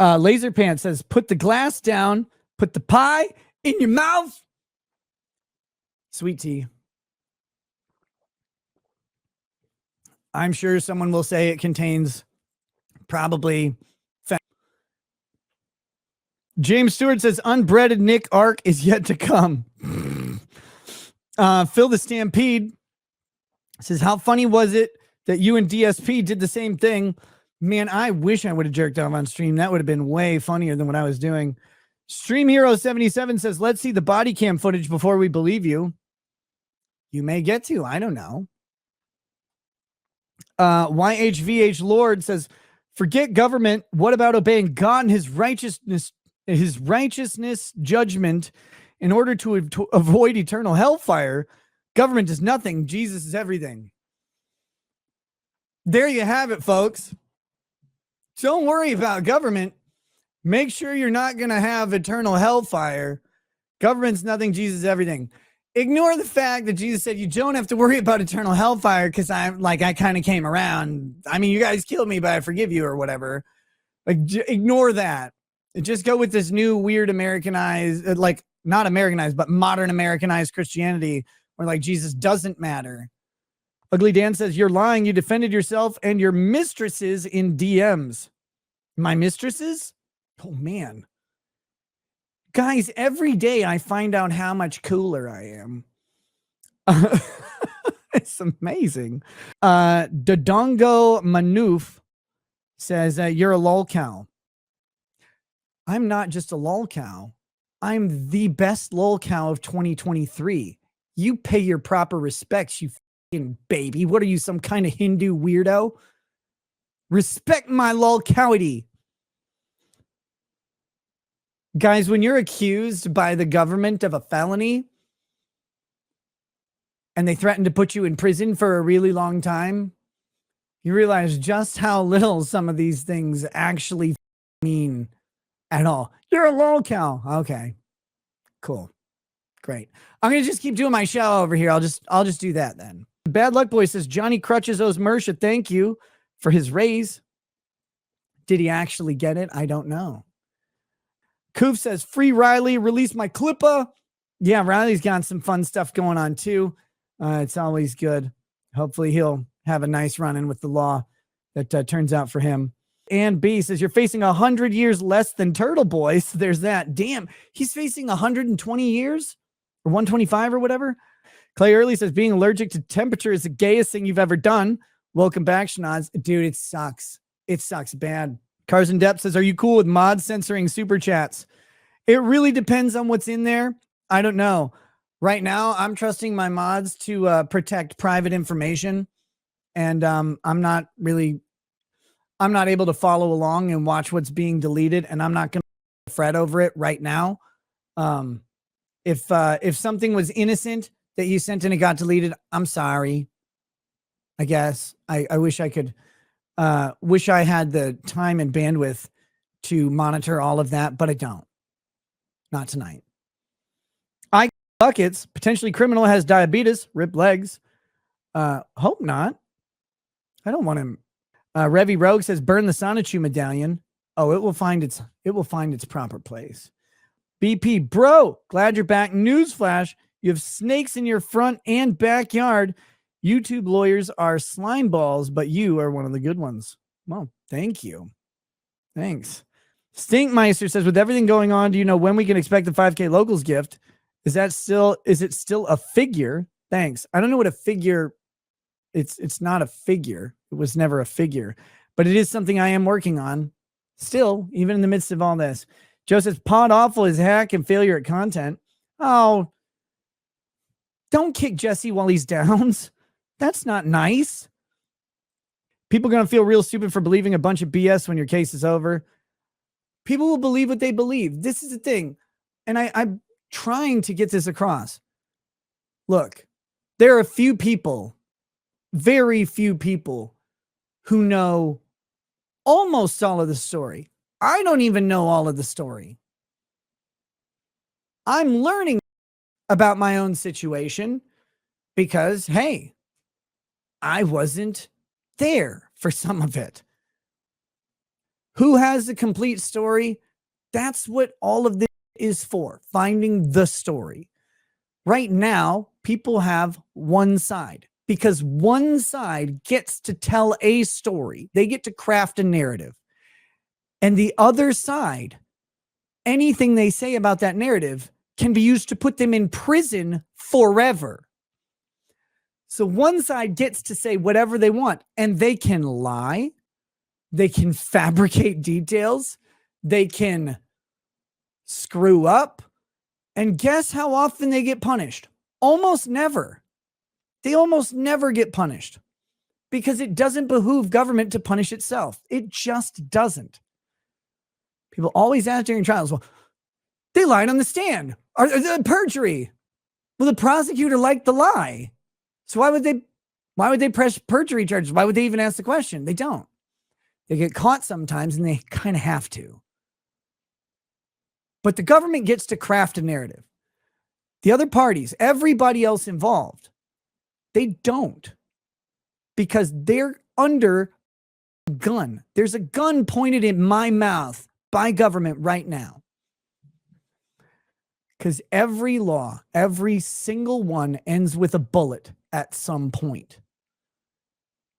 Laser Pants says, put the glass down, put the pie in your mouth. Sweet tea. I'm sure someone will say it contains probably fat. James Stewart says, unbreaded Nick Arc is yet to come. Phil the Stampede says, how funny was it that you and DSP did the same thing? Man, I wish I would have jerked off on stream. That would have been way funnier than what I was doing. Stream Hero 77 says, let's see the body cam footage before we believe you. You may get to. I don't know. YHVH Lord says, forget government. What about obeying God and his righteousness judgment in order to avoid eternal hellfire? Government is nothing. Jesus is everything. There you have it, folks. Don't worry about government. Make sure you're not going to have eternal hellfire. Government's nothing. Jesus is everything. Ignore the fact that Jesus said you don't have to worry about eternal hellfire because I kind of came around. I mean, you guys killed me, but I forgive you or whatever. Like, ignore that. Just go with this new weird Americanized, like not Americanized, but modern Americanized Christianity where like Jesus doesn't matter. Ugly Dan says, you're lying. You defended yourself and your mistresses in DMs. My mistresses? Oh, man. Guys, every day I find out how much cooler I am. It's amazing. Dodongo Manoof says, you're a lol cow. I'm not just a lol cow. I'm the best lol cow of 2023. You pay your proper respects, you fucking baby. What are you, some kind of Hindu weirdo? Respect my lol cowity. Guys, when you're accused by the government of a felony and they threaten to put you in prison for a really long time, you realize just how little some of these things actually mean at all. You're a lol cow. Okay, cool. Great. I'm going to just keep doing my show over here. I'll just do that then. Bad Luck Boy says, Johnny Crutches owes Mersha thank you for his raise. Did he actually get it? I don't know. Koof says, free Riley, release my clipper. Yeah, Riley's got some fun stuff going on too. It's always good. Hopefully he'll have a nice run-in with the law that turns out for him. And B says, you're facing 100 years less than Turtle Boy. So there's that. Damn, he's facing 120 years or 125 or whatever. Clay Early says, being allergic to temperature is the gayest thing you've ever done. Welcome back, Schnoz. Dude, it sucks. It sucks bad. Carson Depp says, are you cool with mods censoring super chats? It really depends on what's in there. I don't know. Right now, I'm trusting my mods to protect private information. And I'm not able to follow along and watch what's being deleted. And I'm not going to fret over it right now. If something was innocent that you sent and it got deleted, I'm sorry. I guess I wish I could. Wish I had the time and bandwidth to monitor all of that, but I don't. Not tonight. I buckets, potentially criminal, has diabetes, ripped legs. Hope not. I don't want him. Revy Rogue says, burn the Sonichu medallion. Oh, it will find its proper place. BP, bro, glad you're back. Newsflash, you have snakes in your front and backyard. YouTube lawyers are slime balls, but you are one of the good ones. Well, thank you. Thanks. Stinkmeister says, with everything going on, do you know when we can expect the 5K locals gift? Is it still a figure? Thanks. I don't know what a figure. It's not a figure. It was never a figure, but it is something I am working on still, even in the midst of all this. Joe says, pod awful is hack and failure at content. Oh, don't kick Jesse while he's downs. That's not nice. People are going to feel real stupid for believing a bunch of BS when your case is over. People will believe what they believe. This is the thing. And I'm trying to get this across. Look, there are a few people, very few people, who know almost all of the story. I don't even know all of the story. I'm learning about my own situation because, hey, I wasn't there for some of it. Who has the complete story? That's what all of this is for, finding the story. Right now, people have one side because one side gets to tell a story. They get to craft a narrative. And the other side, anything they say about that narrative can be used to put them in prison forever. So one side gets to say whatever they want, and they can lie. They can fabricate details. They can screw up. And guess how often they get punished? Almost never. They almost never get punished because it doesn't behoove government to punish itself. It just doesn't. People always ask during trials, well, they lied on the stand. Are perjury? Well, the prosecutor liked the lie. So why would they press perjury charges? Why would they even ask the question? They don't. They get caught sometimes and they kind of have to. But the government gets to craft a narrative. The other parties, everybody else involved, they don't. Because they're under a gun. There's a gun pointed in my mouth by government right now. Because every law, every single one ends with a bullet at some point.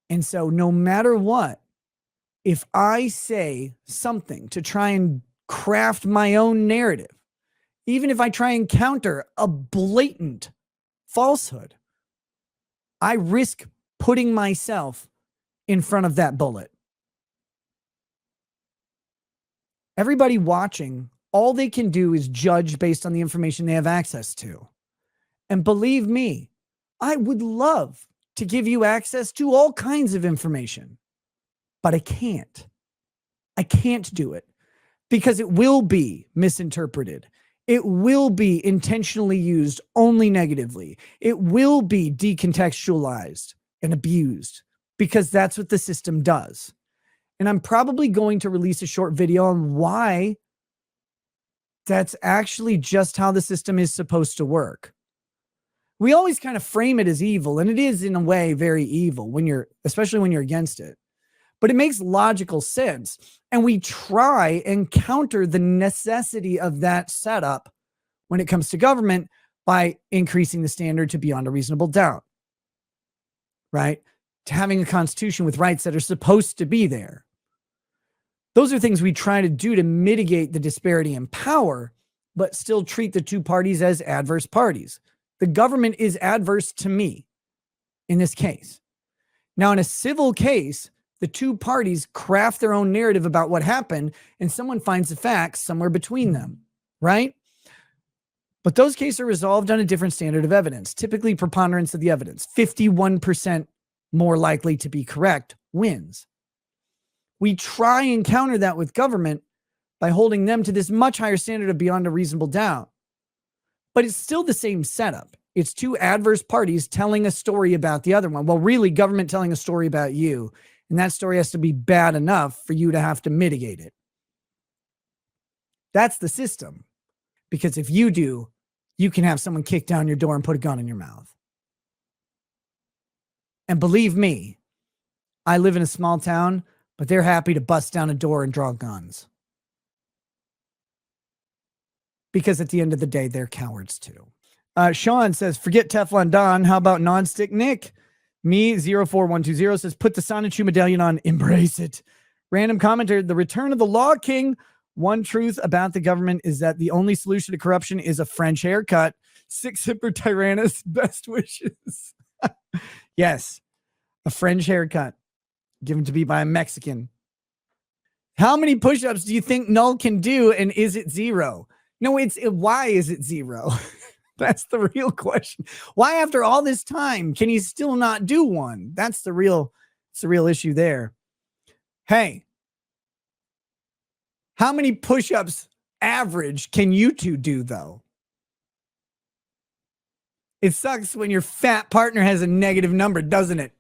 And so no matter what, if I say something to try and craft my own narrative, even if I try and counter a blatant falsehood, I risk putting myself in front of that bullet. Everybody watching, all they can do is judge based on the information they have access to. And believe me, I would love to give you access to all kinds of information, but I can't. I can't do it because it will be misinterpreted. It will be intentionally used only negatively. It will be decontextualized and abused because that's what the system does. And I'm probably going to release a short video on why that's actually just how the system is supposed to work. We always kind of frame it as evil, and it is in a way very evil especially when you're against it. But it makes logical sense. And we try and counter the necessity of that setup when it comes to government by increasing the standard to beyond a reasonable doubt, right? To having a constitution with rights that are supposed to be there. Those are things we try to do to mitigate the disparity in power, but still treat the two parties as adverse parties. The government is adverse to me in this case. Now, in a civil case, the two parties craft their own narrative about what happened, and someone finds the facts somewhere between them, right? But those cases are resolved on a different standard of evidence, typically preponderance of the evidence. 51% more likely to be correct wins. We try and counter that with government by holding them to this much higher standard of beyond a reasonable doubt. But it's still the same setup. It's two adverse parties telling a story about the other one. Well, really, government telling a story about you. And that story has to be bad enough for you to have to mitigate it. That's the system. Because if you do, you can have someone kick down your door and put a gun in your mouth. And believe me, I live in a small town, but they're happy to bust down a door and draw guns. Because at the end of the day, they're cowards too. Sean says, forget Teflon Don. How about nonstick Nick? Me 04120 says, put the Sonichu medallion on, embrace it. Random commenter, the return of the law king. One truth about the government is that the only solution to corruption is a French haircut. Six Hipper Tyrannus, best wishes. Yes, a French haircut given to me by a Mexican. How many push-ups do you think Null can do, and is it zero? No, why is it zero? That's the real question. Why, after all this time, can he still not do one? That's the real issue there. Hey, how many push-ups average can you two do, though? It sucks when your fat partner has a negative number, doesn't it?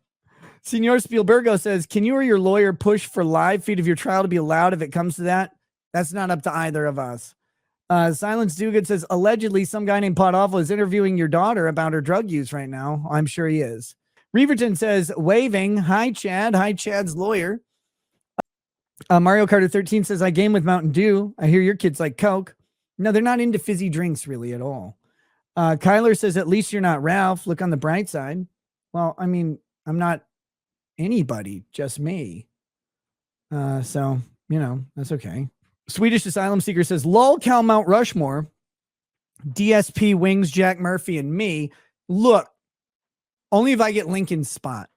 Senor Spielbergo says, can you or your lawyer push for live feed of your trial to be allowed if it comes to that? That's not up to either of us. Silence Dugan says, allegedly, some guy named Pot Awful is interviewing your daughter about her drug use right now. I'm sure he is. Reaverton says, waving. Hi, Chad. Hi, Chad's lawyer. Mario Carter 13 says, I game with Mountain Dew. I hear your kids like Coke. No, they're not into fizzy drinks really at all. Kyler says, at least you're not Ralph. Look on the bright side. Well, I mean, I'm not anybody, just me. So, that's okay. Swedish Asylum Seeker says, lol, Cal Mount Rushmore, DSP, Wings, Jack Murphy, and me. Look, only if I get Lincoln's spot.